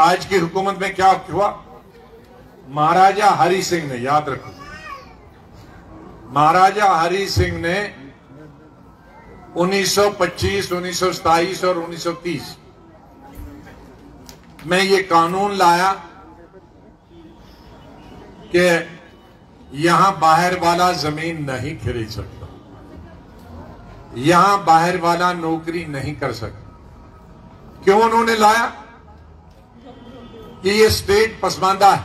आज की हुकूमत में क्या हुआ? महाराजा हरि सिंह ने, याद रखो, महाराजा हरि सिंह ने 1925, 1927 और 1930 में ये कानून लाया कि यहां बाहर वाला जमीन नहीं खरीद सकता, यहां बाहर वाला नौकरी नहीं कर सकता। क्यों उन्होंने लाया? कि ये स्टेट पसमानदा है,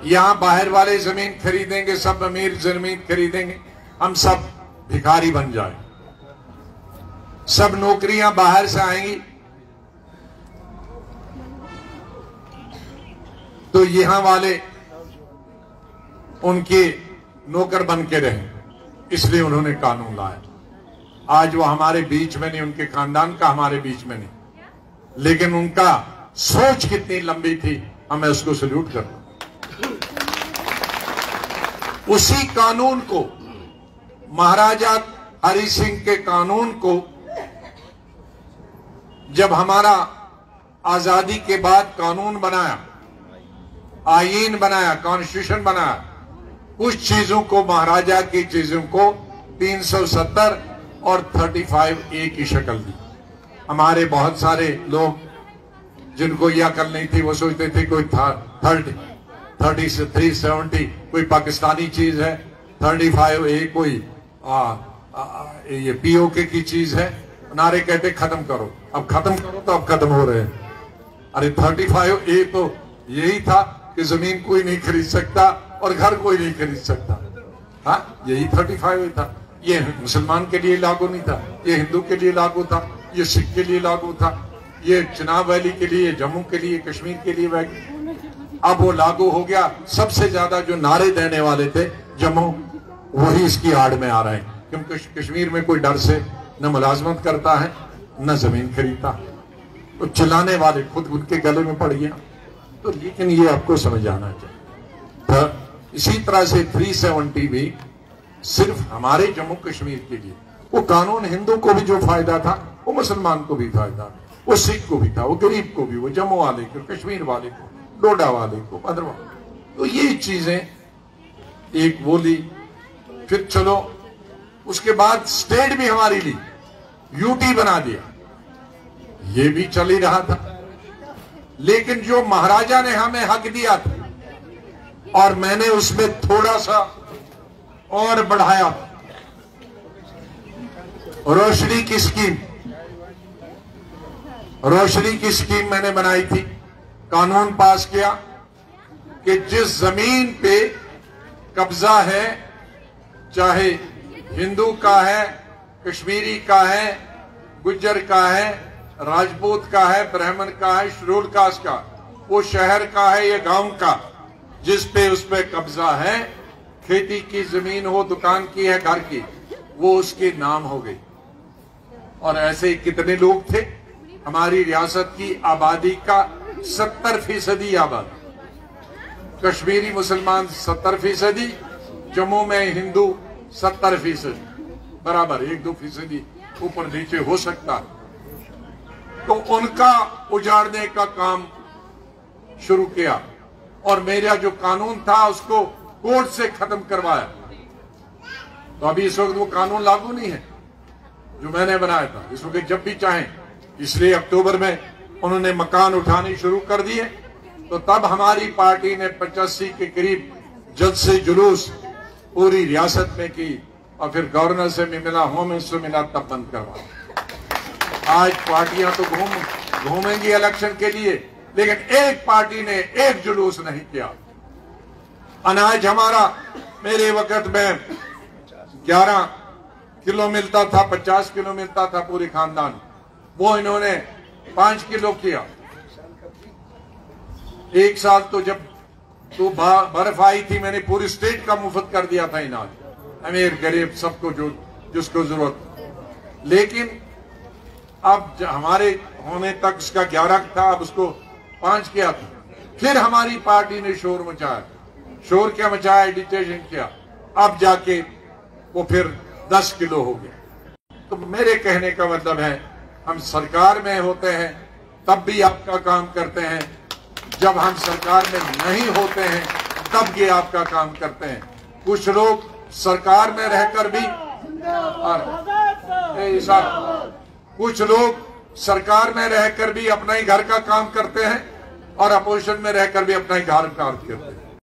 यहां बाहर वाले जमीन खरीदेंगे, सब अमीर जमीन खरीदेंगे, हम सब भिखारी बन जाए, सब नौकरियां बाहर से आएंगी, तो यहां वाले उनके नौकर बन के रहे। इसलिए उन्होंने कानून लाया। आज वो हमारे बीच में नहीं, उनके खानदान का हमारे बीच में नहीं, लेकिन उनका सोच कितनी लंबी थी, हमें उसको सल्यूट करना। उसी कानून को, महाराजा हरि सिंह के कानून को, जब हमारा आजादी के बाद कानून बनाया, आईन बनाया, कॉन्स्टिट्यूशन बनाया, कुछ चीजों को, महाराजा की चीजों को 370 और 35A की शक्ल दी। हमारे बहुत सारे लोग जिनको यह अकल नहीं थी, वो सोचते थे कोई 30 से 370 कोई पाकिस्तानी चीज है, 35A कोई ये POK की चीज है। नारे कहते खत्म करो, अब खत्म करो, तो अब खत्म हो रहे हैं। अरे 35A तो यही था कि जमीन कोई नहीं खरीद सकता और घर कोई नहीं खरीद सकता। हाँ, यही 35A था। ये मुसलमान के लिए लागू नहीं था, ये हिंदू के लिए लागू था, ये सिख के लिए लागू था, ये चिनाब वैली के लिए, जम्मू के लिए, कश्मीर के लिए अब वो लागू हो गया। सबसे ज्यादा जो नारे देने वाले थे जम्मू, वही इसकी आड़ में आ रहे हैं, क्योंकि कश्मीर में कोई डर से न मुलाजमत करता है न जमीन खरीदता, तो चिल्लाने वाले खुद उनके गले में पड़ गया। तो लेकिन ये आपको समझ आना चाहिए। तो इसी तरह से 370 भी सिर्फ हमारे जम्मू कश्मीर के लिए, वो कानून हिंदू को भी जो फायदा था, वो मुसलमान को भी फायदा, वो सिख को भी था, वो गरीब को भी, वो जम्मू वाले को, कश्मीर वाले को, डोडा वाले को, भद्रवा। तो ये चीजें एक वो ली। फिर चलो उसके बाद स्टेट भी हमारी ली, यूटी बना दिया, ये भी चल ही रहा था। लेकिन जो महाराजा ने हमें हक दिया था, और मैंने उसमें थोड़ा सा और बढ़ाया, रोशनी की स्कीम, रोशनी की स्कीम मैंने बनाई थी, कानून पास किया कि जिस जमीन पे कब्जा है, चाहे हिंदू का है, कश्मीरी का है, गुज्जर का है, राजपूत का है, ब्राह्मण का है, शेड्यूल कास्ट का, वो शहर का है या गांव का, जिस पे उस पे कब्जा है, खेती की जमीन हो, दुकान की है, घर की, वो उसके नाम हो गई। और ऐसे कितने लोग थे? हमारी रियासत की आबादी का 70% आबादी, कश्मीरी मुसलमान 70%, जम्मू में हिंदू 70%, बराबर 1-2% ऊपर नीचे हो सकता है। तो उनका उजाड़ने का काम शुरू किया, और मेरा जो कानून था उसको कोर्ट से खत्म करवाया। तो अभी इस वक्त वो कानून लागू नहीं है जो मैंने बनाया था, इस वक्त जब भी चाहें। इसलिए अक्टूबर में उन्होंने मकान उठाने शुरू कर दिए, तो तब हमारी पार्टी ने 85 के करीब जज से जुलूस पूरी रियासत में की, और फिर गवर्नर से भी मिला, होम मिनिस्टर से मिला, तब बंद करवाया। आज पार्टियां तो घूमेंगी इलेक्शन के लिए, लेकिन एक पार्टी ने एक जुलूस नहीं किया। अनाज हमारा मेरे वक्त में 11 किलो मिलता था, 50 किलो मिलता था पूरे खानदान, वो इन्होंने 5 किलो किया। एक साल तो जब तो बर्फ आई थी, मैंने पूरी स्टेट का मुफ्त कर दिया था अनाज, अमीर गरीब सबको, जो जिसको जरूरत। लेकिन अब हमारे होने तक इसका 11 था, अब उसको 5 किया था। फिर हमारी पार्टी ने शोर मचाया, शोर क्या मचाया, एडिटेशन किया, अब जाके वो फिर 10 किलो हो गया। तो मेरे कहने का मतलब है, हम सरकार में होते हैं तब भी आपका काम करते हैं, जब हम सरकार में नहीं होते हैं तब ये आपका काम करते हैं। कुछ लोग सरकार में रहकर भी कुछ लोग सरकार में रहकर भी अपना ही घर का काम करते हैं और अपोजिशन में रहकर भी अपना ही घर काम करते हैं।